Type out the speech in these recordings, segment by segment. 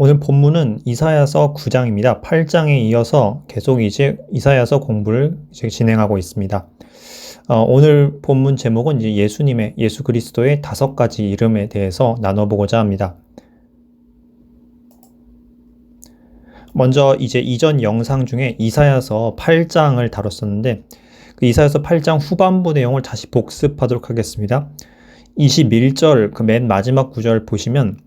오늘 본문은 이사야서 9장입니다. 8장에 이어서 계속 이제 이사야서 공부를 이제 진행하고 있습니다. 오늘 본문 제목은 이제 예수 그리스도의 5가지 이름에 대해서 나눠보고자 합니다. 먼저 이제 이전 영상 중에 이사야서 8장을 다뤘었는데 그 이사야서 8장 후반부 내용을 다시 복습하도록 하겠습니다. 21절 그 맨 마지막 구절 보시면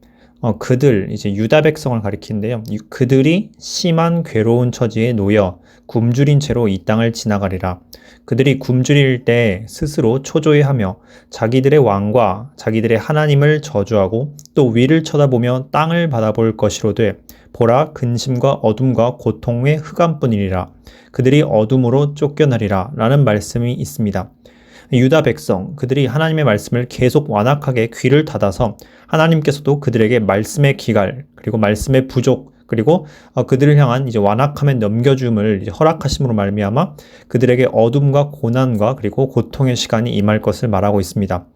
그들 이제 유다 백성을 가리키는데요. 그들이 심한 괴로운 처지에 놓여 굶주린 채로 이 땅을 지나가리라. 그들이 굶주릴 때 스스로 초조해하며 자기들의 왕과 자기들의 하나님을 저주하고 또 위를 쳐다보며 땅을 바라볼 것이로되 보라 근심과 어둠과 고통의 흑암뿐이리라. 그들이 어둠으로 쫓겨나리라 라는 말씀이 있습니다. 유다 백성, 그들이 하나님의 말씀을 계속 완악하게 귀를 닫아서 하나님께서도 그들에게 말씀의 기갈, 그리고 말씀의 부족, 그리고 그들을 향한 이제 완악함의 넘겨줌을 이제 허락하심으로 말미암아 그들에게 어둠과 고난과 그리고 고통의 시간이 임할 것을 말하고 있습니다.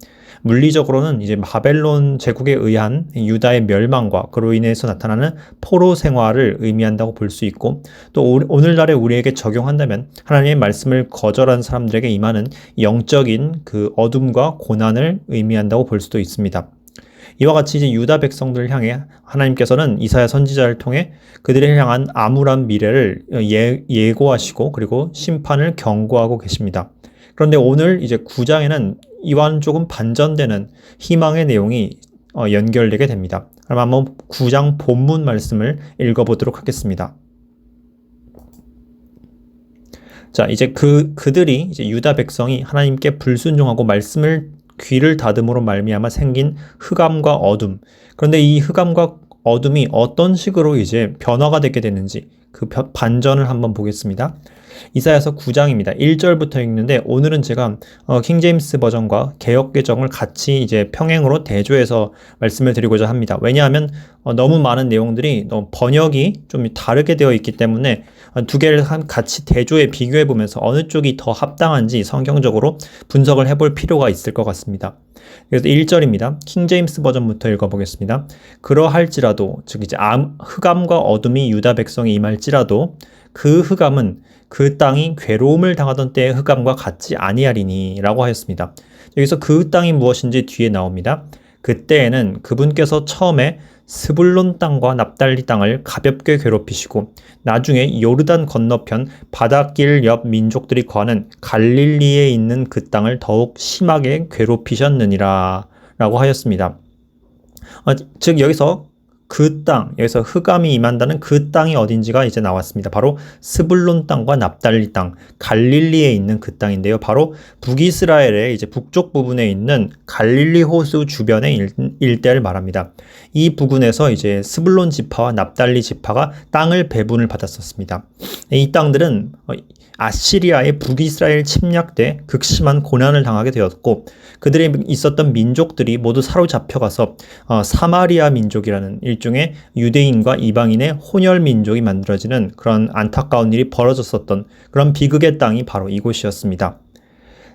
물리적으로는 이제 바벨론 제국에 의한 유다의 멸망과 그로 인해서 나타나는 포로 생활을 의미한다고 볼 수 있고 또 오늘날에 우리에게 적용한다면 하나님의 말씀을 거절한 사람들에게 임하는 영적인 그 어둠과 고난을 의미한다고 볼 수도 있습니다. 이와 같이 이제 유다 백성들을 향해 하나님께서는 이사야 선지자를 통해 그들을 향한 암울한 미래를 예고하시고 그리고 심판을 경고하고 계십니다. 그런데 오늘 이제 9장에는 이와는 조금 반전되는 희망의 내용이 연결되게 됩니다. 그럼 한번 9장 본문 말씀을 읽어보도록 하겠습니다. 자, 이제 그들이 이제 유다 백성이 하나님께 불순종하고 말씀을 귀를 닫음으로 말미암아 생긴 흑암과 어둠. 그런데 이 흑암과 어둠이 어떤 식으로 이제 변화가 되게 되는지 그 반전을 한번 보겠습니다. 이사야서 9장입니다. 1절부터 읽는데 오늘은 제가 킹제임스 버전과 개역 개정을 같이 이제 평행으로 대조해서 말씀을 드리고자 합니다. 왜냐하면 너무 많은 내용들이 번역이 좀 다르게 되어 있기 때문에 두 개를 같이 대조해 비교해 보면서 어느 쪽이 더 합당한지 성경적으로 분석을 해볼 필요가 있을 것 같습니다. 그래서 1절입니다. 킹제임스 버전부터 읽어보겠습니다. 그러할지라도 즉 이제 흑암과 어둠이 유다 백성에 임할지라도 그 흑암은 그 땅이 괴로움을 당하던 때의 흑암과 같지 아니하리니 라고 하였습니다. 여기서 그 땅이 무엇인지 뒤에 나옵니다. 그때에는 그분께서 처음에 스불론 땅과 납달리 땅을 가볍게 괴롭히시고 나중에 요르단 건너편 바닷길 옆 민족들이 거하는 갈릴리에 있는 그 땅을 더욱 심하게 괴롭히셨느니라 라고 하였습니다. 즉 여기서 그 땅, 여기서 흑암이 임한다는 그 땅이 어딘지가 이제 나왔습니다. 바로 스불론 땅과 납달리 땅, 갈릴리에 있는 그 땅인데요. 바로 북이스라엘의 이제 북쪽 부분에 있는 갈릴리 호수 주변의 일대를 말합니다. 이 부근에서 이제 스불론 지파와 납달리 지파가 땅을 배분을 받았었습니다. 이 땅들은 아시리아의 북이스라엘 침략 때 극심한 고난을 당하게 되었고 그들이 있었던 민족들이 모두 사로잡혀가서 사마리아 민족이라는 일종의 유대인과 이방인의 혼혈 민족이 만들어지는 그런 안타까운 일이 벌어졌었던 그런 비극의 땅이 바로 이곳이었습니다.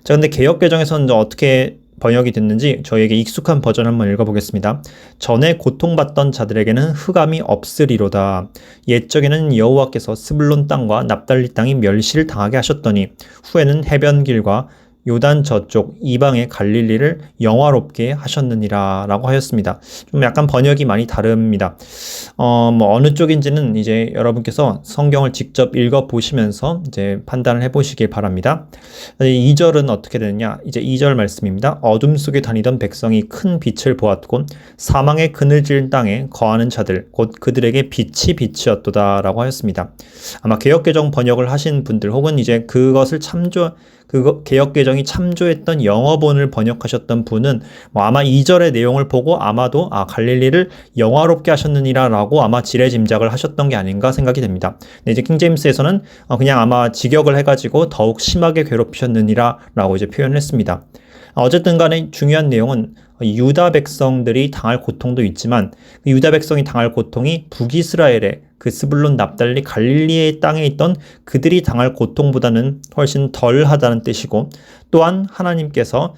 자, 근데 개역개정에서는 어떻게 번역이 됐는지 저에게 익숙한 버전 한번 읽어보겠습니다. 전에 고통받던 자들에게는 흑암이 없으리로다. 옛적에는 여호와께서 스불론 땅과 납달리 땅이 멸시를 당하게 하셨더니 후에는 해변길과 요단 저쪽 이방의 갈릴리를 영화롭게 하셨느니라 라고 하였습니다. 좀 약간 번역이 많이 다릅니다. 어느 쪽인지는 이제 여러분께서 성경을 직접 읽어보시면서 이제 판단을 해보시길 바랍니다. 2절은 어떻게 되느냐? 이제 2절 말씀입니다. 어둠 속에 다니던 백성이 큰 빛을 보았고 사망의 그늘진 땅에 거하는 자들 곧 그들에게 빛이었도다 라고 하였습니다. 아마 개역개정 번역을 하신 분들 혹은 이제 그것을 개역개정이 참조했던 영어본을 번역하셨던 분은 아마 2절의 내용을 보고 아마도 갈릴리를 영화롭게 하셨느니라 라고 아마 지레짐작을 하셨던 게 아닌가 생각이 됩니다. 근데 이제 킹제임스에서는 그냥 아마 직역을 해가지고 더욱 심하게 괴롭히셨느니라 라고 이제 표현을 했습니다. 어쨌든 간에 중요한 내용은 유다 백성들이 당할 고통도 있지만 유다 백성이 당할 고통이 북이스라엘의 그 스불론 납달리 갈릴리의 땅에 있던 그들이 당할 고통보다는 훨씬 덜하다는 뜻이고 또한 하나님께서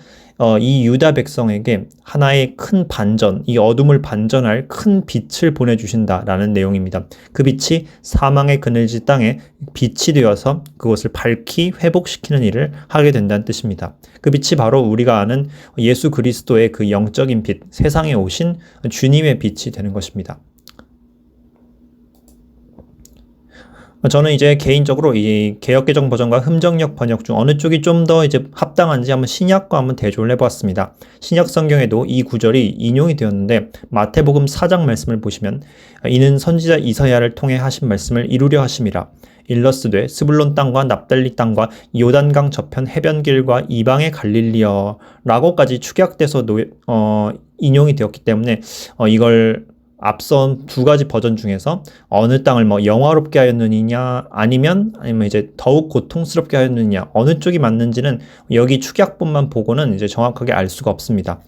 이 유다 백성에게 하나의 큰 반전, 이 어둠을 반전할 큰 빛을 보내주신다라는 내용입니다. 그 빛이 사망의 그늘지 땅에 빛이 되어서 그것을 밝히 회복시키는 일을 하게 된다는 뜻입니다. 그 빛이 바로 우리가 아는 예수 그리스도의 그 영적인 빛, 세상에 오신 주님의 빛이 되는 것입니다. 저는 이제 개인적으로 이 개역개정 버전과 흠정역 번역 중 어느 쪽이 좀 더 이제 합당한지 한번 신약과 한번 대조를 해보았습니다. 신약 성경에도 이 구절이 인용이 되었는데 마태복음 4장 말씀을 보시면 이는 선지자 이사야를 통해 하신 말씀을 이루려 하심이라. 일러스되 스불론 땅과 납달리 땅과 요단강 저편 해변길과 이방의 갈릴리여 라고까지 축약돼서 인용이 되었기 때문에 이걸 앞선 두 가지 버전 중에서 어느 땅을 영화롭게 하였느냐 아니면 이제 더욱 고통스럽게 하였느냐 어느 쪽이 맞는지는 여기 축약본만 보고는 이제 정확하게 알 수가 없습니다.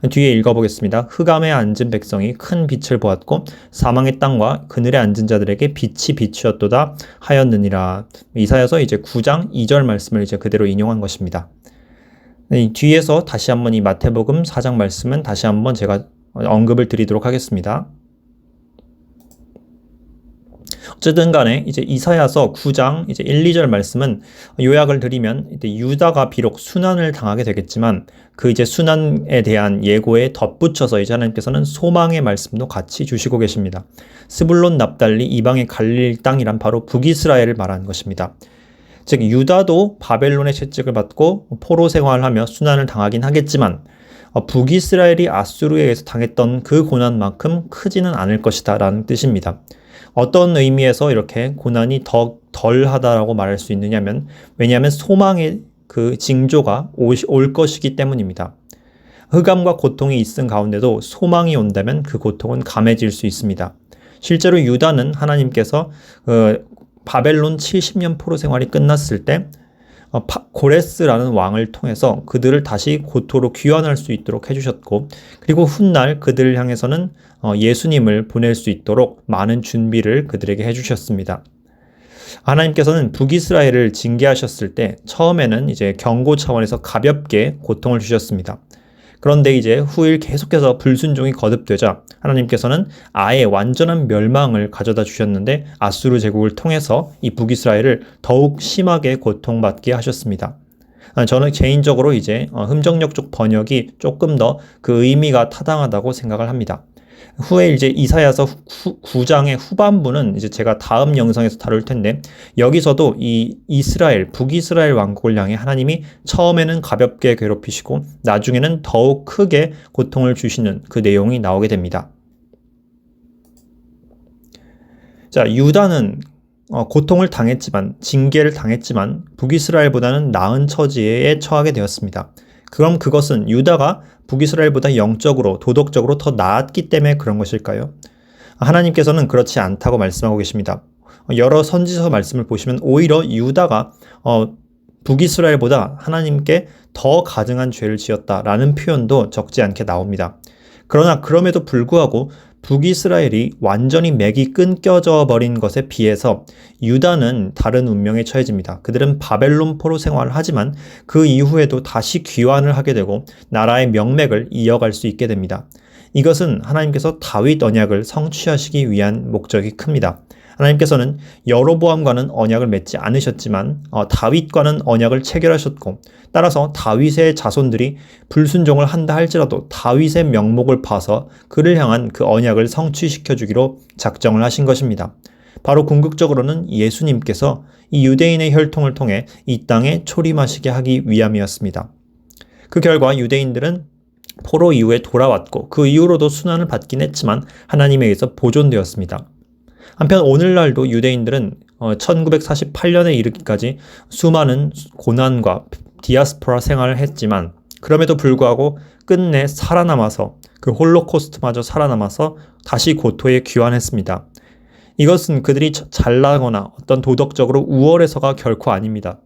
뒤에 읽어보겠습니다. 흑암에 앉은 백성이 큰 빛을 보았고 사망의 땅과 그늘에 앉은 자들에게 빛이 비추었도다 하였느니라. 이사야서 이제 9장 2절 말씀을 이제 그대로 인용한 것입니다. 뒤에서 다시 한번 이 마태복음 4장 말씀은 다시 한번 제가 언급을 드리도록 하겠습니다. 어쨌든 간에 이제 이사야서 9장 이제 1, 2절 말씀은 요약을 드리면 이제 유다가 비록 순환을 당하게 되겠지만 그 이제 순환에 대한 예고에 덧붙여서 이제 하나님께서는 소망의 말씀도 같이 주시고 계십니다. 스불론 납달리 이방의 갈릴 땅이란 바로 북이스라엘을 말하는 것입니다. 즉 유다도 바벨론의 채찍을 받고 포로 생활하며 순환을 당하긴 하겠지만 북이스라엘이 아수르에 의해서 당했던 그 고난만큼 크지는 않을 것이다 라는 뜻입니다. 어떤 의미에서 이렇게 고난이 더 덜하다라고 말할 수 있느냐면 왜냐하면 소망의 그 징조가 올 것이기 때문입니다. 흑암과 고통이 있은 가운데도 소망이 온다면 그 고통은 감해질 수 있습니다. 실제로 유다는 하나님께서 바벨론 70년 포로 생활이 끝났을 때 고레스라는 왕을 통해서 그들을 다시 고토로 귀환할 수 있도록 해주셨고 그리고 훗날 그들을 향해서는 예수님을 보낼 수 있도록 많은 준비를 그들에게 해주셨습니다. 하나님께서는 북이스라엘을 징계하셨을 때 처음에는 이제 경고 차원에서 가볍게 고통을 주셨습니다. 그런데 이제 후일 계속해서 불순종이 거듭되자 하나님께서는 아예 완전한 멸망을 가져다 주셨는데 아수르 제국을 통해서 이 북이스라엘을 더욱 심하게 고통받게 하셨습니다. 저는 개인적으로 이제 흠정역 쪽 번역이 조금 더 그 의미가 타당하다고 생각을 합니다. 후에 이제 이사야서 9장의 후반부는 이제 제가 다음 영상에서 다룰 텐데 여기서도 이 북이스라엘 왕국을 향해 하나님이 처음에는 가볍게 괴롭히시고 나중에는 더욱 크게 고통을 주시는 그 내용이 나오게 됩니다. 자, 유다는 고통을 당했지만 징계를 당했지만 북이스라엘보다는 나은 처지에 처하게 되었습니다. 그럼 그것은 유다가 북이스라엘보다 영적으로 도덕적으로 더 나았기 때문에 그런 것일까요? 하나님께서는 그렇지 않다고 말씀하고 계십니다. 여러 선지서 말씀을 보시면 오히려 유다가 북이스라엘보다 하나님께 더 가증한 죄를 지었다라는 표현도 적지 않게 나옵니다. 그러나 그럼에도 불구하고 북이스라엘이 완전히 맥이 끊겨져 버린 것에 비해서 유다는 다른 운명에 처해집니다. 그들은 바벨론 포로 생활을 하지만 그 이후에도 다시 귀환을 하게 되고 나라의 명맥을 이어갈 수 있게 됩니다. 이것은 하나님께서 다윗 언약을 성취하시기 위한 목적이 큽니다. 하나님께서는 여로보암과는 언약을 맺지 않으셨지만 다윗과는 언약을 체결하셨고 따라서 다윗의 자손들이 불순종을 한다 할지라도 다윗의 명목을 봐서 그를 향한 그 언약을 성취시켜 주기로 작정을 하신 것입니다. 바로 궁극적으로는 예수님께서 이 유대인의 혈통을 통해 이 땅에 초림하시게 하기 위함이었습니다. 그 결과 유대인들은 포로 이후에 돌아왔고 그 이후로도 순환을 받긴 했지만 하나님에 의해서 보존되었습니다. 한편 오늘날도 유대인들은 1948년에 이르기까지 수많은 고난과 디아스포라 생활을 했지만 그럼에도 불구하고 끝내 살아남아서 그 홀로코스트마저 살아남아서 다시 고토에 귀환했습니다. 이것은 그들이 잘나거나 어떤 도덕적으로 우월해서가 결코 아닙니다.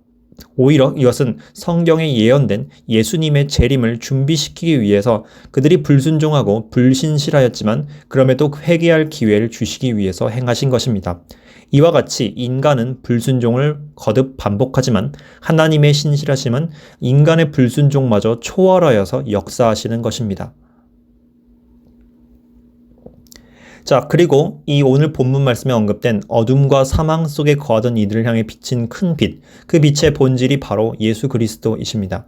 오히려 이것은 성경에 예언된 예수님의 재림을 준비시키기 위해서 그들이 불순종하고 불신실하였지만 그럼에도 회개할 기회를 주시기 위해서 행하신 것입니다. 이와 같이 인간은 불순종을 거듭 반복하지만 하나님의 신실하심은 인간의 불순종마저 초월하여서 역사하시는 것입니다. 자, 그리고 이 오늘 본문 말씀에 언급된 어둠과 사망 속에 거하던 이들을 향해 비친 큰 빛, 그 빛의 본질이 바로 예수 그리스도이십니다.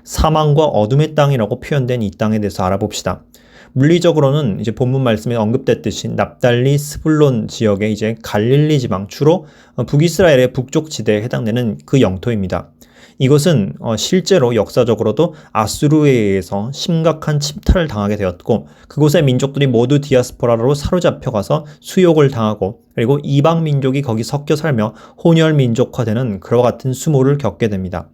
사망과 어둠의 땅이라고 표현된 이 땅에 대해서 알아봅시다. 물리적으로는 이제 본문 말씀에 언급됐듯이 납달리 스불론 지역의 이제 갈릴리 지방, 주로 북이스라엘의 북쪽 지대에 해당되는 그 영토입니다. 이것은 실제로 역사적으로도 아수르에 의해서 심각한 침탈을 당하게 되었고 그곳의 민족들이 모두 디아스포라로 사로잡혀가서 수욕을 당하고 그리고 이방 민족이 거기 섞여 살며 혼혈 민족화되는 그와 같은 수모를 겪게 됩니다.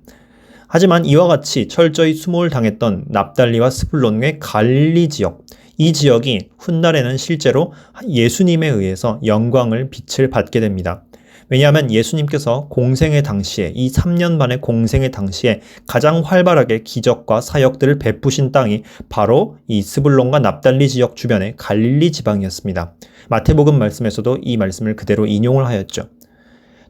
하지만 이와 같이 철저히 수모를 당했던 납달리와 스불론의 갈릴리 지역, 이 지역이 훗날에는 실제로 예수님에 의해서 영광을 빛을 받게 됩니다. 왜냐하면 예수님께서 공생의 당시에 이 3년 반의 공생의 당시에 가장 활발하게 기적과 사역들을 베푸신 땅이 바로 이 스불론과 납달리 지역 주변의 갈릴리 지방이었습니다. 마태복음 말씀에서도 이 말씀을 그대로 인용을 하였죠.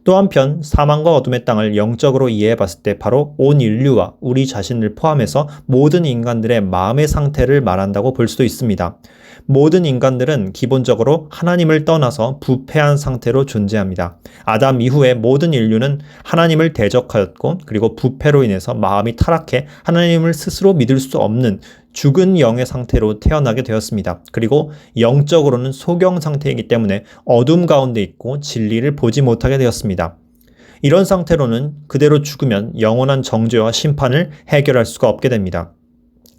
또 한편 사망과 어둠의 땅을 영적으로 이해해 봤을 때 바로 온 인류와 우리 자신을 포함해서 모든 인간들의 마음의 상태를 말한다고 볼 수도 있습니다. 모든 인간들은 기본적으로 하나님을 떠나서 부패한 상태로 존재합니다. 아담 이후에 모든 인류는 하나님을 대적하였고 그리고 부패로 인해서 마음이 타락해 하나님을 스스로 믿을 수 없는 죽은 영의 상태로 태어나게 되었습니다. 그리고 영적으로는 소경 상태이기 때문에 어둠 가운데 있고 진리를 보지 못하게 되었습니다. 이런 상태로는 그대로 죽으면 영원한 정죄와 심판을 해결할 수가 없게 됩니다.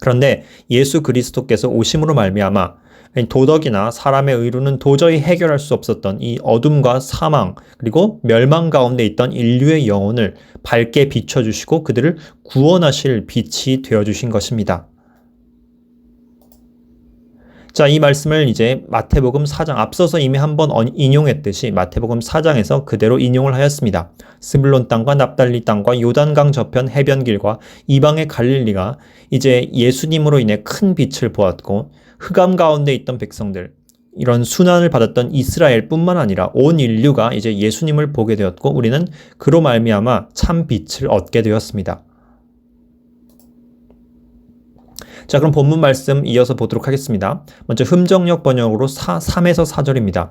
그런데 예수 그리스도께서 오심으로 말미암아 도덕이나 사람의 의로는 도저히 해결할 수 없었던 이 어둠과 사망 그리고 멸망 가운데 있던 인류의 영혼을 밝게 비춰주시고 그들을 구원하실 빛이 되어주신 것입니다. 자, 이 말씀을 이제 마태복음 4장, 앞서서 이미 한번 인용했듯이 마태복음 4장에서 그대로 인용을 하였습니다. 스불론 땅과 납달리 땅과 요단강 저편 해변길과 이방의 갈릴리가 이제 예수님으로 인해 큰 빛을 보았고 흑암 가운데 있던 백성들, 이런 순환을 받았던 이스라엘뿐만 아니라 온 인류가 이제 예수님을 보게 되었고 우리는 그로 말미암아 참 빛을 얻게 되었습니다. 자, 그럼 본문 말씀 이어서 보도록 하겠습니다. 먼저 흠정역 번역으로 3에서 4절입니다.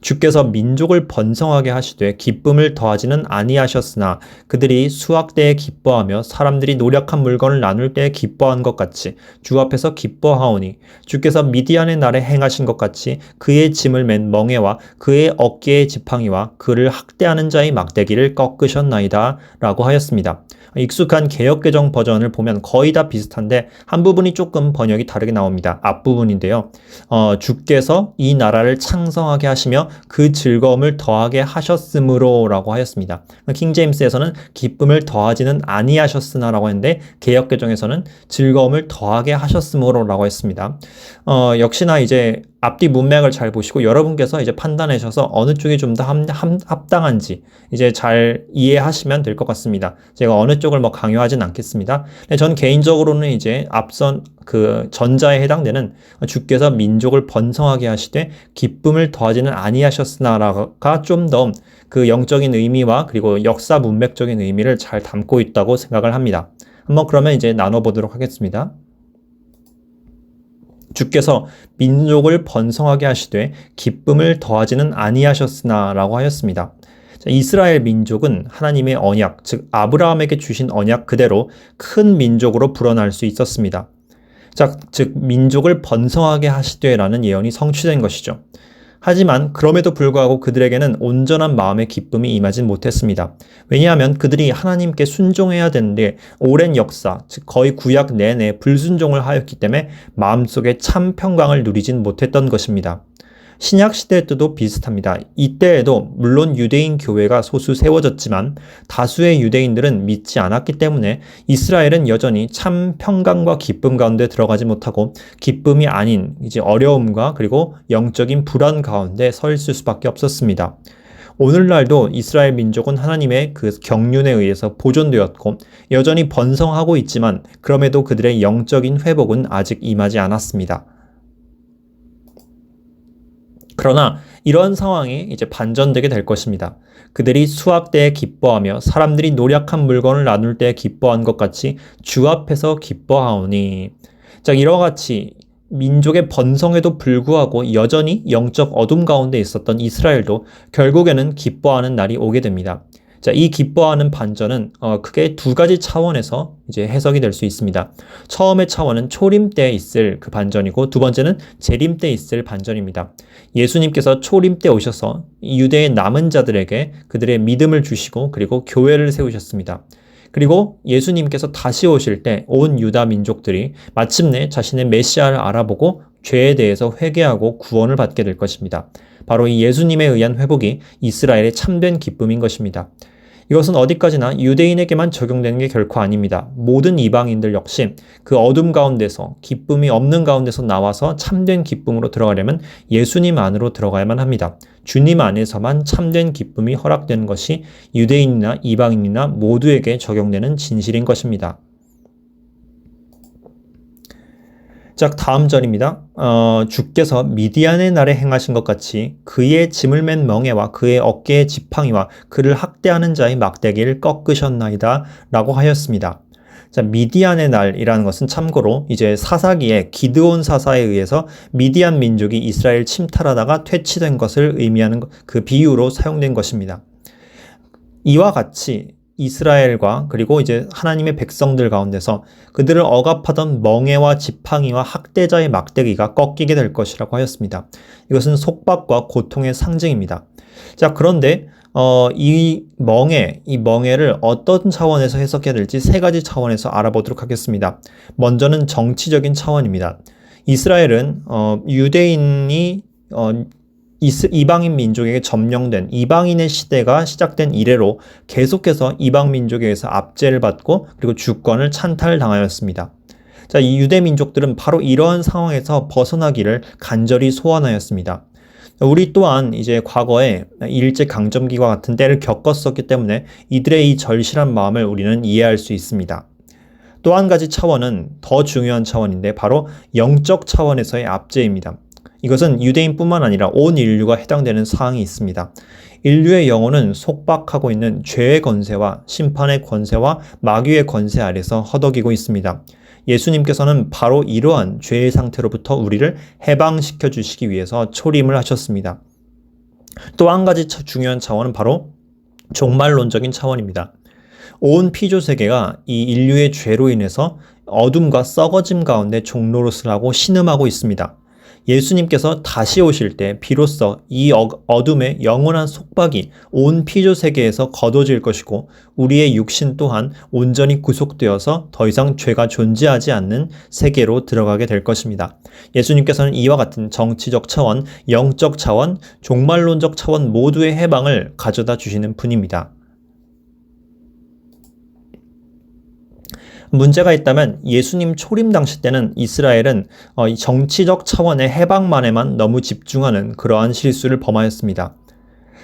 주께서 민족을 번성하게 하시되 기쁨을 더하지는 아니하셨으나 그들이 수확 때에 기뻐하며 사람들이 노력한 물건을 나눌 때에 기뻐한 것 같이 주 앞에서 기뻐하오니 주께서 미디안의 날에 행하신 것 같이 그의 짐을 맨 멍에와 그의 어깨의 지팡이와 그를 학대하는 자의 막대기를 꺾으셨나이다 라고 하였습니다. 익숙한 개역개정 버전을 보면 거의 다 비슷한데 한 부분이 조금 번역이 다르게 나옵니다. 앞부분인데요. 주께서 이 나라를 창성하게 하시며 그 즐거움을 더하게 하셨으므로 라고 하였습니다. 킹제임스에서는 기쁨을 더하지는 아니하셨으나 라고 했는데 개역개정에서는 즐거움을 더하게 하셨으므로 라고 했습니다. 역시나 이제 앞뒤 문맥을 잘 보시고 여러분께서 이제 판단하셔서 어느 쪽이 좀 더 합당한지 이제 잘 이해하시면 될 것 같습니다. 제가 어느 쪽을 뭐 강요하진 않겠습니다. 전 개인적으로는 이제 앞선 그 전자에 해당되는 주께서 민족을 번성하게 하시되 기쁨을 더하지는 아니하셨으나가 좀 더 그 영적인 의미와 그리고 역사 문맥적인 의미를 잘 담고 있다고 생각을 합니다. 한번 그러면 이제 나눠보도록 하겠습니다. 주께서 민족을 번성하게 하시되 기쁨을 더하지는 아니하셨으나 라고 하였습니다. 이스라엘 민족은 하나님의 언약, 즉 아브라함에게 주신 언약 그대로 큰 민족으로 불어날 수 있었습니다. 즉 민족을 번성하게 하시되라는 예언이 성취된 것이죠. 하지만 그럼에도 불구하고 그들에게는 온전한 마음의 기쁨이 임하진 못했습니다. 왜냐하면 그들이 하나님께 순종해야 되는데 오랜 역사, 즉 거의 구약 내내 불순종을 하였기 때문에 마음속에 참 평강을 누리진 못했던 것입니다. 신약 시대 때도 비슷합니다. 이때에도 물론 유대인 교회가 소수 세워졌지만 다수의 유대인들은 믿지 않았기 때문에 이스라엘은 여전히 참 평강과 기쁨 가운데 들어가지 못하고 기쁨이 아닌 이제 어려움과 그리고 영적인 불안 가운데 서 있을 수밖에 없었습니다. 오늘날도 이스라엘 민족은 하나님의 그 경륜에 의해서 보존되었고 여전히 번성하고 있지만 그럼에도 그들의 영적인 회복은 아직 임하지 않았습니다. 그러나 이런 상황이 이제 반전되게 될 것입니다. 그들이 수확 때에 기뻐하며 사람들이 노력한 물건을 나눌 때에 기뻐한 것 같이 주 앞에서 기뻐하오니. 자, 이와 같이 민족의 번성에도 불구하고 여전히 영적 어둠 가운데 있었던 이스라엘도 결국에는 기뻐하는 날이 오게 됩니다. 자, 이 기뻐하는 반전은 크게 두 가지 차원에서 이제 해석이 될 수 있습니다. 처음의 차원은 초림 때 있을 그 반전이고 두 번째는 재림 때 있을 반전입니다. 예수님께서 초림 때 오셔서 유대의 남은 자들에게 그들의 믿음을 주시고 그리고 교회를 세우셨습니다. 그리고 예수님께서 다시 오실 때 온 유다 민족들이 마침내 자신의 메시아를 알아보고 죄에 대해서 회개하고 구원을 받게 될 것입니다. 바로 이 예수님에 의한 회복이 이스라엘의 참된 기쁨인 것입니다. 이것은 어디까지나 유대인에게만 적용되는 게 결코 아닙니다. 모든 이방인들 역시 그 어둠 가운데서 기쁨이 없는 가운데서 나와서 참된 기쁨으로 들어가려면 예수님 안으로 들어가야만 합니다. 주님 안에서만 참된 기쁨이 허락되는 것이 유대인이나 이방인이나 모두에게 적용되는 진실인 것입니다. 자, 다음 절입니다. 주께서 미디안의 날에 행하신 것 같이 그의 짐을 맨 멍에와 그의 어깨의 지팡이와 그를 학대하는 자의 막대기를 꺾으셨나이다 라고 하였습니다. 자, 미디안의 날이라는 것은 참고로 이제 사사기에 기드온 사사에 의해서 미디안 민족이 이스라엘 침탈하다가 퇴치된 것을 의미하는 그 비유로 사용된 것입니다. 이와 같이 이스라엘과 그리고 이제 하나님의 백성들 가운데서 그들을 억압하던 멍에와 지팡이와 학대자의 막대기가 꺾이게 될 것이라고 하였습니다. 이것은 속박과 고통의 상징입니다. 자, 그런데 이 멍에를 어떤 차원에서 해석해야 될지 세 가지 차원에서 알아보도록 하겠습니다. 먼저는 정치적인 차원입니다. 이스라엘은 유대인이 이방인 민족에게 점령된 이방인의 시대가 시작된 이래로 계속해서 이방 민족에 의해서 압제를 받고 그리고 주권을 찬탈당하였습니다. 자, 이 유대 민족들은 바로 이러한 상황에서 벗어나기를 간절히 소원하였습니다. 우리 또한 이제 과거에 일제강점기와 같은 때를 겪었었기 때문에 이들의 이 절실한 마음을 우리는 이해할 수 있습니다. 또 한 가지 차원은 더 중요한 차원인데 바로 영적 차원에서의 압제입니다. 이것은 유대인뿐만 아니라 온 인류가 해당되는 사항이 있습니다. 인류의 영혼은 속박하고 있는 죄의 권세와 심판의 권세와 마귀의 권세 아래서 허덕이고 있습니다. 예수님께서는 바로 이러한 죄의 상태로부터 우리를 해방시켜 주시기 위해서 초림을 하셨습니다. 또 한 가지 중요한 차원은 바로 종말론적인 차원입니다. 온 피조 세계가 이 인류의 죄로 인해서 어둠과 썩어짐 가운데 종노릇을 하고 신음하고 있습니다. 예수님께서 다시 오실 때 비로소 이 어둠의 영원한 속박이 온 피조 세계에서 거둬질 것이고 우리의 육신 또한 온전히 구속되어서 더 이상 죄가 존재하지 않는 세계로 들어가게 될 것입니다. 예수님께서는 이와 같은 정치적 차원, 영적 차원, 종말론적 차원 모두의 해방을 가져다 주시는 분입니다. 문제가 있다면 예수님 초림 당시 때는 이스라엘은 정치적 차원의 해방만에만 너무 집중하는 그러한 실수를 범하였습니다.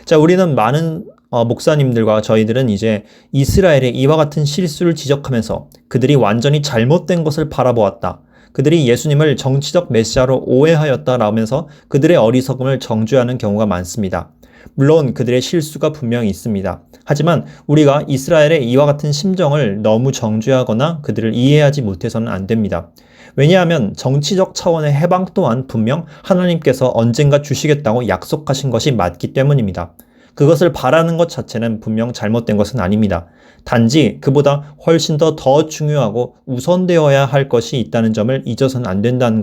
자, 우리는 많은 목사님들과 저희들은 이제 이스라엘의 이와 같은 실수를 지적하면서 그들이 완전히 잘못된 것을 바라보았다. 그들이 예수님을 정치적 메시아로 오해하였다라면서 그들의 어리석음을 정죄하는 경우가 많습니다. 물론 그들의 실수가 분명히 있습니다. 하지만 우리가 이스라엘의 이와 같은 심정을 너무 정죄하거나 그들을 이해하지 못해서는 안 됩니다. 왜냐하면 정치적 차원의 해방 또한 분명 하나님께서 언젠가 주시겠다고 약속하신 것이 맞기 때문입니다. 그것을 바라는 것 자체는 분명 잘못된 것은 아닙니다. 단지 그보다 훨씬 더 중요하고 우선되어야 할 것이 있다는 점을 잊어서는 안 된다는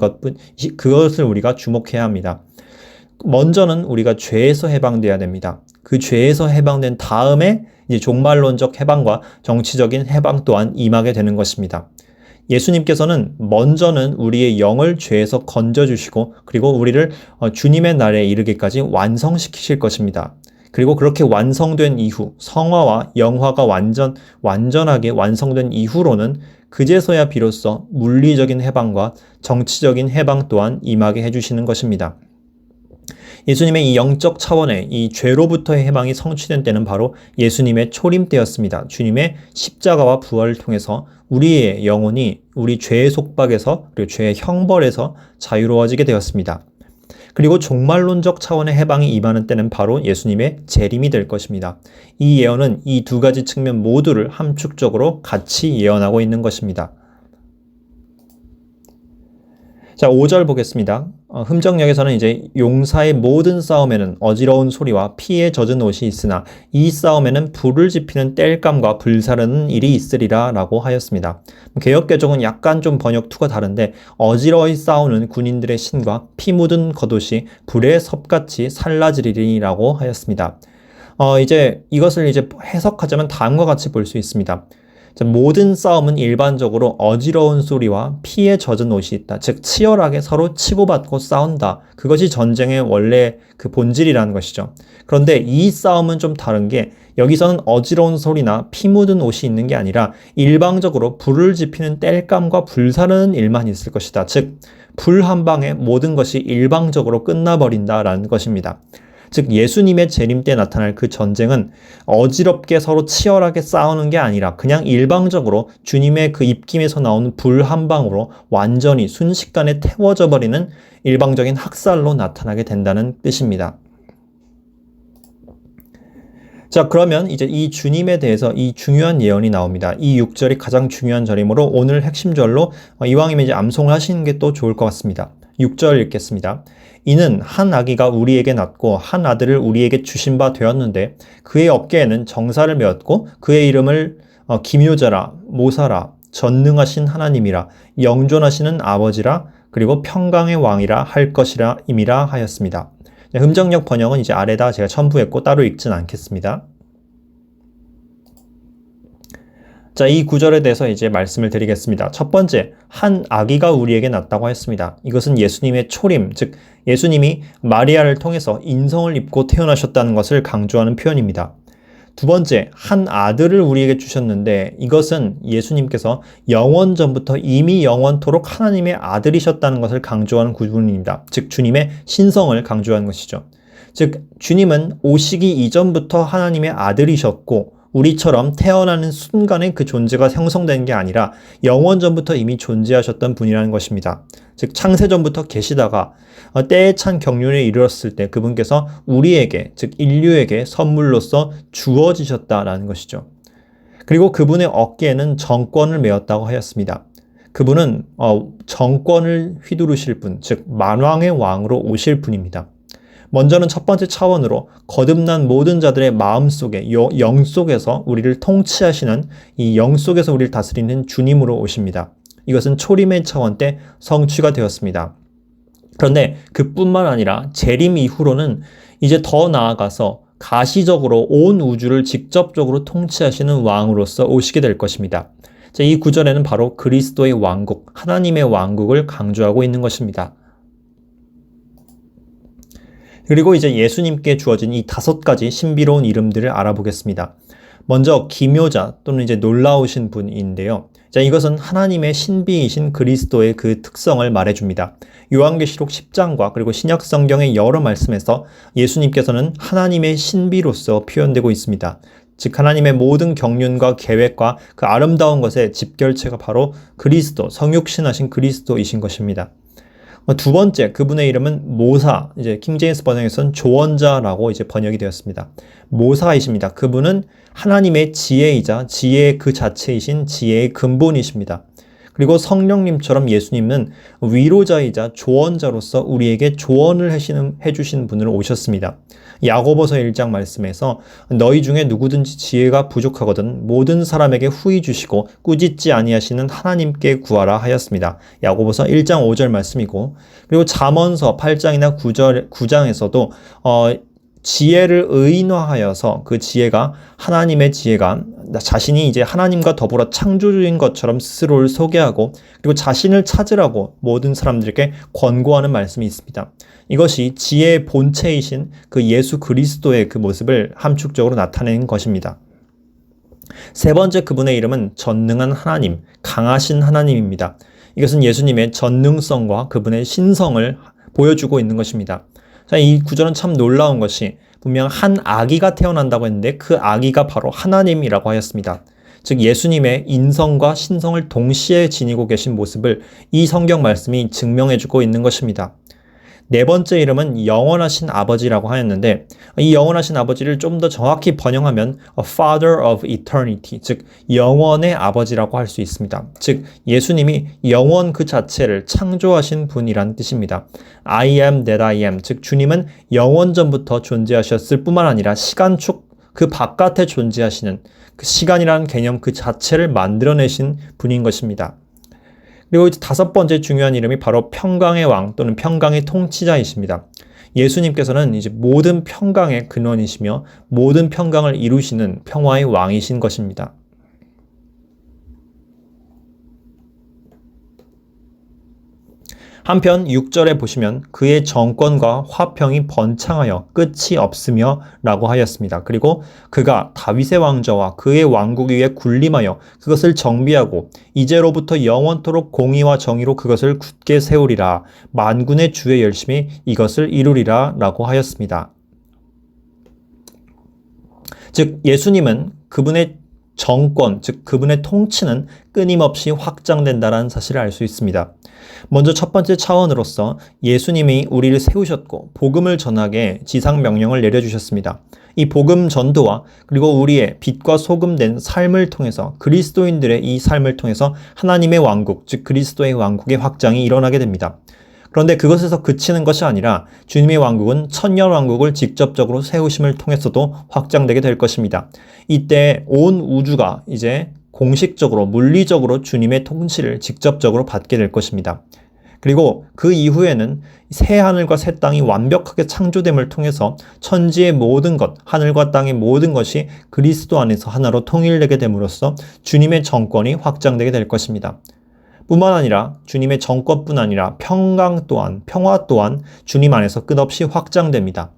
그것을 우리가 주목해야 합니다. 먼저는 우리가 죄에서 해방돼야 됩니다. 그 죄에서 해방된 다음에 이제 종말론적 해방과 정치적인 해방 또한 임하게 되는 것입니다. 예수님께서는 먼저는 우리의 영을 죄에서 건져주시고 그리고 우리를 주님의 날에 이르기까지 완성시키실 것입니다. 그리고 그렇게 완성된 이후 성화와 영화가 완전하게 완성된 이후로는 그제서야 비로소 물리적인 해방과 정치적인 해방 또한 임하게 해주시는 것입니다. 예수님의 이 영적 차원의 이 죄로부터의 해방이 성취된 때는 바로 예수님의 초림 때였습니다. 주님의 십자가와 부활을 통해서 우리의 영혼이 우리 죄의 속박에서 그리고 죄의 형벌에서 자유로워지게 되었습니다. 그리고 종말론적 차원의 해방이 임하는 때는 바로 예수님의 재림이 될 것입니다. 이 예언은 이 두 가지 측면 모두를 함축적으로 같이 예언하고 있는 것입니다. 자, 5절 보겠습니다. 흠정역에서는 이제 용사의 모든 싸움에는 어지러운 소리와 피에 젖은 옷이 있으나 이 싸움에는 불을 지피는 땔감과 불사르는 일이 있으리라 라고 하였습니다. 개역개정은 약간 좀 번역투가 다른데 어지러이 싸우는 군인들의 신과 피 묻은 겉옷이 불의 섭같이 살라지리라고 하였습니다. 이제 이것을 이제 해석하자면 다음과 같이 볼 수 있습니다. 모든 싸움은 일반적으로 어지러운 소리와 피에 젖은 옷이 있다. 즉 치열하게 서로 치고받고 싸운다. 그것이 전쟁의 원래 그 본질이라는 것이죠. 그런데 이 싸움은 좀 다른 게 여기서는 어지러운 소리나 피 묻은 옷이 있는 게 아니라 일방적으로 불을 지피는 땔감과 불사르는 일만 있을 것이다. 즉 불 한 방에 모든 것이 일방적으로 끝나버린다라는 것입니다. 즉 예수님의 재림 때 나타날 그 전쟁은 어지럽게 서로 치열하게 싸우는 게 아니라 그냥 일방적으로 주님의 그 입김에서 나오는 불 한 방으로 완전히 순식간에 태워져 버리는 일방적인 학살로 나타나게 된다는 뜻입니다. 자, 그러면 이제 이 주님에 대해서 이 중요한 예언이 나옵니다. 이 6절이 가장 중요한 절이므로 오늘 핵심절로 이왕이면 이제 암송을 하시는 게 또 좋을 것 같습니다. 6절 읽겠습니다. 이는 한 아기가 우리에게 낳고 한 아들을 우리에게 주신 바 되었는데 그의 어깨에는 정사를 메었고 그의 이름을 기묘자라 모사라 전능하신 하나님이라 영존하시는 아버지라 그리고 평강의 왕이라 할 것이라 임이라 하였습니다. 흠정역 번역은 이제 아래다 제가 첨부했고 따로 읽진 않겠습니다. 자, 이 구절에 대해서 이제 말씀을 드리겠습니다. 첫 번째, 한 아기가 우리에게 낳았다고 했습니다. 이것은 예수님의 초림, 즉 예수님이 마리아를 통해서 인성을 입고 태어나셨다는 것을 강조하는 표현입니다. 두 번째, 한 아들을 우리에게 주셨는데 이것은 예수님께서 영원 전부터 이미 영원토록 하나님의 아들이셨다는 것을 강조하는 구분입니다. 즉 주님의 신성을 강조하는 것이죠. 즉 주님은 오시기 이전부터 하나님의 아들이셨고 우리처럼 태어나는 순간에 그 존재가 형성된 게 아니라 영원 전부터 이미 존재하셨던 분이라는 것입니다. 즉 창세전부터 계시다가 때에 찬 경륜에 이르렀을 때 그분께서 우리에게 즉 인류에게 선물로서 주어지셨다라는 것이죠. 그리고 그분의 어깨에는 정권을 메었다고 하였습니다. 그분은 정권을 휘두르실 분, 즉 만왕의 왕으로 오실 분입니다. 먼저는 첫 번째 차원으로 거듭난 모든 자들의 마음 속에 영 속에서 우리를 통치하시는 이 영 속에서 우리를 다스리는 주님으로 오십니다. 이것은 초림의 차원 때 성취가 되었습니다. 그런데 그뿐만 아니라 재림 이후로는 이제 더 나아가서 가시적으로 온 우주를 직접적으로 통치하시는 왕으로서 오시게 될 것입니다. 이 구절에는 바로 그리스도의 왕국, 하나님의 왕국을 강조하고 있는 것입니다. 그리고 이제 예수님께 주어진 이 5가지 신비로운 이름들을 알아보겠습니다. 먼저 기묘자 또는 이제 놀라우신 분인데요. 자, 이것은 하나님의 신비이신 그리스도의 그 특성을 말해줍니다. 요한계시록 10장과 그리고 신약성경의 여러 말씀에서 예수님께서는 하나님의 신비로서 표현되고 있습니다. 즉 하나님의 모든 경륜과 계획과 그 아름다운 것의 집결체가 바로 그리스도, 성육신하신 그리스도이신 것입니다. 두 번째, 그분의 이름은 모사, 이제 킹제임스 번역에서는 조언자라고 이제 번역이 되었습니다. 모사이십니다. 그분은 하나님의 지혜이자 지혜의 그 자체이신 지혜의 근본이십니다. 그리고 성령님처럼 예수님은 위로자이자 조언자로서 우리에게 조언을 해주시는 분으로 오셨습니다. 야고보서 1장 말씀에서 너희 중에 누구든지 지혜가 부족하거든 모든 사람에게 후히 주시고 꾸짖지 아니하시는 하나님께 구하라 하였습니다. 야고보서 1장 5절 말씀이고 그리고 잠언서 8장이나 9장에서도 지혜를 의인화하여서 그 지혜가 하나님의 지혜가 자신이 이제 하나님과 더불어 창조주인 것처럼 스스로를 소개하고 그리고 자신을 찾으라고 모든 사람들에게 권고하는 말씀이 있습니다. 이것이 지혜의 본체이신 그 예수 그리스도의 그 모습을 함축적으로 나타내는 것입니다. 세 번째, 그분의 이름은 전능한 하나님, 강하신 하나님입니다. 이것은 예수님의 전능성과 그분의 신성을 보여주고 있는 것입니다. 자, 이 구절은 참 놀라운 것이 분명 한 아기가 태어난다고 했는데 그 아기가 바로 하나님이라고 하였습니다. 즉 예수님의 인성과 신성을 동시에 지니고 계신 모습을 이 성경 말씀이 증명해주고 있는 것입니다. 네 번째 이름은 영원하신 아버지라고 하였는데 이 영원하신 아버지를 좀 더 정확히 번역하면 a Father of Eternity, 즉 영원의 아버지라고 할 수 있습니다. 즉 예수님이 영원 그 자체를 창조하신 분이란 뜻입니다. I am that I am, 즉 주님은 영원 전부터 존재하셨을 뿐만 아니라 시간축 그 바깥에 존재하시는 그 시간이라는 개념 그 자체를 만들어내신 분인 것입니다. 그리고 다섯 번째 중요한 이름이 바로 평강의 왕 또는 평강의 통치자이십니다. 예수님께서는 이제 모든 평강의 근원이시며 모든 평강을 이루시는 평화의 왕이신 것입니다. 한편 6절에 보시면 그의 정권과 화평이 번창하여 끝이 없으며 라고 하였습니다. 그리고 그가 다윗의 왕좌와 그의 왕국 위에 군림하여 그것을 정비하고 이제로부터 영원토록 공의와 정의로 그것을 굳게 세우리라. 만군의 주의 열심히 이것을 이루리라 라고 하였습니다. 즉 예수님은 그분의 정권, 즉 그분의 통치는 끊임없이 확장된다는 사실을 알 수 있습니다. 먼저 첫 번째 차원으로서 예수님이 우리를 세우셨고 복음을 전하게 지상 명령을 내려주셨습니다. 이 복음 전도와 그리고 우리의 빛과 소금 된 삶을 통해서 그리스도인들의 이 삶을 통해서 하나님의 왕국, 즉 그리스도의 왕국의 확장이 일어나게 됩니다. 그런데 그것에서 그치는 것이 아니라 주님의 왕국은 천년 왕국을 직접적으로 세우심을 통해서도 확장되게 될 것입니다. 이때 온 우주가 이제 공식적으로 물리적으로 주님의 통치를 직접적으로 받게 될 것입니다. 그리고 그 이후에는 새 하늘과 새 땅이 완벽하게 창조됨을 통해서 천지의 모든 것, 하늘과 땅의 모든 것이 그리스도 안에서 하나로 통일되게 됨으로써 주님의 정권이 확장되게 될 것입니다. 뿐만 아니라 주님의 정권뿐 아니라 평강 또한, 평화 또한 주님 안에서 끝없이 확장됩니다.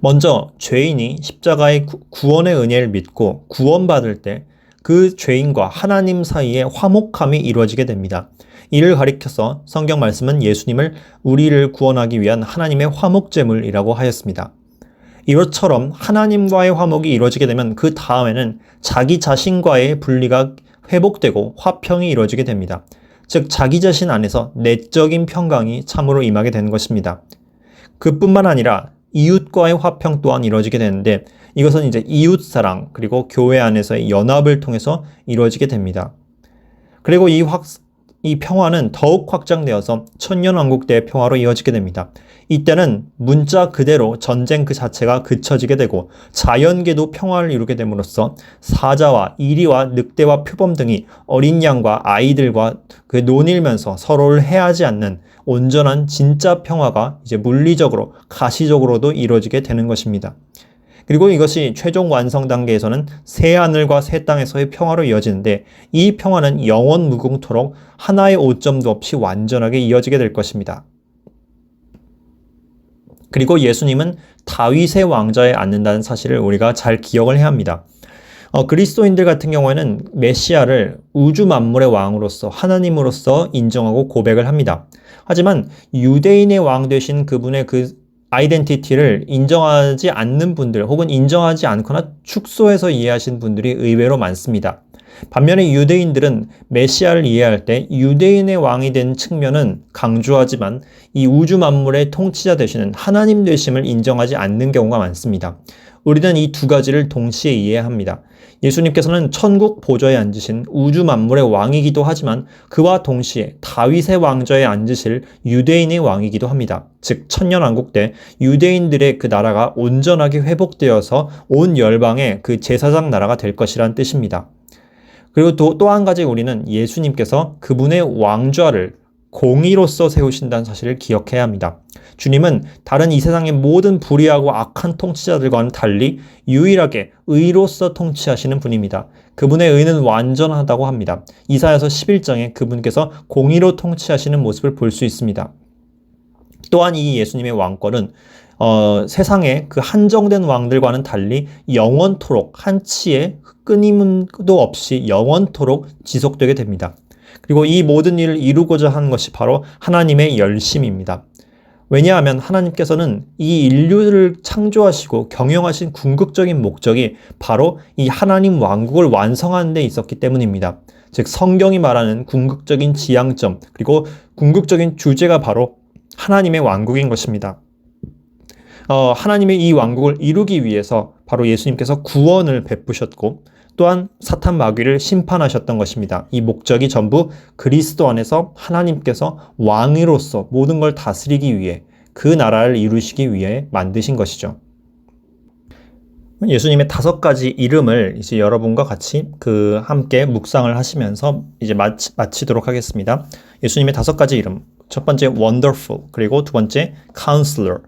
먼저 죄인이 십자가의 구원의 은혜를 믿고 구원받을 때 그 죄인과 하나님 사이에 화목함이 이루어지게 됩니다. 이를 가리켜서 성경 말씀은 예수님을 우리를 구원하기 위한 하나님의 화목제물이라고 하였습니다. 이것처럼 하나님과의 화목이 이루어지게 되면 그 다음에는 자기 자신과의 분리가 회복되고 화평이 이루어지게 됩니다. 즉 자기 자신 안에서 내적인 평강이 참으로 임하게 되는 것입니다. 그뿐만 아니라 이웃과의 화평 또한 이루어지게 되는데 이것은 이제 이웃사랑 그리고 교회 안에서의 연합을 통해서 이루어지게 됩니다. 그리고 이 평화는 더욱 확장되어서 천년왕국 때의 평화로 이어지게 됩니다. 이때는 문자 그대로 전쟁 그 자체가 그쳐지게 되고 자연계도 평화를 이루게 됨으로써 사자와 이리와 늑대와 표범 등이 어린 양과 아이들과 그 논일면서 서로를 해하지 않는 온전한 진짜 평화가 이제 물리적으로 가시적으로도 이루어지게 되는 것입니다. 그리고 이것이 최종 완성 단계에서는 새 하늘과 새 땅에서의 평화로 이어지는데 이 평화는 영원 무궁토록 하나의 오점도 없이 완전하게 이어지게 될 것입니다. 그리고 예수님은 다윗의 왕좌에 앉는다는 사실을 우리가 잘 기억을 해야 합니다. 그리스도인들 같은 경우에는 메시아를 우주 만물의 왕으로서 하나님으로서 인정하고 고백을 합니다. 하지만 유대인의 왕 되신 그분의 그 아이덴티티를 인정하지 않는 분들 혹은 인정하지 않거나 축소해서 이해하신 분들이 의외로 많습니다. 반면에 유대인들은 메시아를 이해할 때 유대인의 왕이 된 측면은 강조하지만 이 우주 만물의 통치자 되시는 하나님 되심을 인정하지 않는 경우가 많습니다. 우리는 이 두 가지를 동시에 이해합니다. 예수님께서는 천국 보좌에 앉으신 우주 만물의 왕이기도 하지만 그와 동시에 다윗의 왕좌에 앉으실 유대인의 왕이기도 합니다. 즉 천년왕국 때 유대인들의 그 나라가 온전하게 회복되어서 온 열방의 그 제사장 나라가 될 것이란 뜻입니다. 그리고 또 한 가지 우리는 예수님께서 그분의 왕좌를 공의로서 세우신다는 사실을 기억해야 합니다. 주님은 다른 이 세상의 모든 불의하고 악한 통치자들과는 달리 유일하게 의로서 통치하시는 분입니다. 그분의 의는 완전하다고 합니다. 이사야서 11장에 그분께서 공의로 통치하시는 모습을 볼 수 있습니다. 또한 이 예수님의 왕권은 세상의 그 한정된 왕들과는 달리 영원토록 한치의 끊임도 없이 영원토록 지속되게 됩니다. 그리고 이 모든 일을 이루고자 하는 것이 바로 하나님의 열심입니다. 왜냐하면 하나님께서는 이 인류를 창조하시고 경영하신 궁극적인 목적이 바로 이 하나님 왕국을 완성하는 데 있었기 때문입니다. 즉 성경이 말하는 궁극적인 지향점 그리고 궁극적인 주제가 바로 하나님의 왕국인 것입니다. 하나님의 이 왕국을 이루기 위해서 바로 예수님께서 구원을 베푸셨고 또한 사탄 마귀를 심판하셨던 것입니다. 이 목적이 전부 그리스도 안에서 하나님께서 왕으로서 모든 걸 다스리기 위해 그 나라를 이루시기 위해 만드신 것이죠. 예수님의 5가지 이름을 이제 여러분과 같이 함께 묵상을 하시면서 이제 마치도록 하겠습니다. 예수님의 5가지 이름. 첫 번째 Wonderful, 그리고 두 번째 Counselor,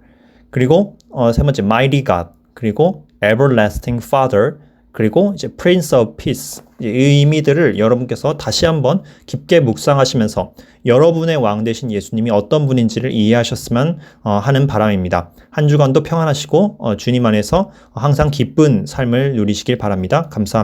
그리고 세 번째 Mighty God, 그리고 Everlasting Father, 그리고 이제 Prince of Peace. 이 의미들을 여러분께서 다시 한번 깊게 묵상하시면서 여러분의 왕 되신 예수님이 어떤 분인지를 이해하셨으면 하는 바람입니다. 한 주간도 평안하시고 주님 안에서 항상 기쁜 삶을 누리시길 바랍니다. 감사합니다.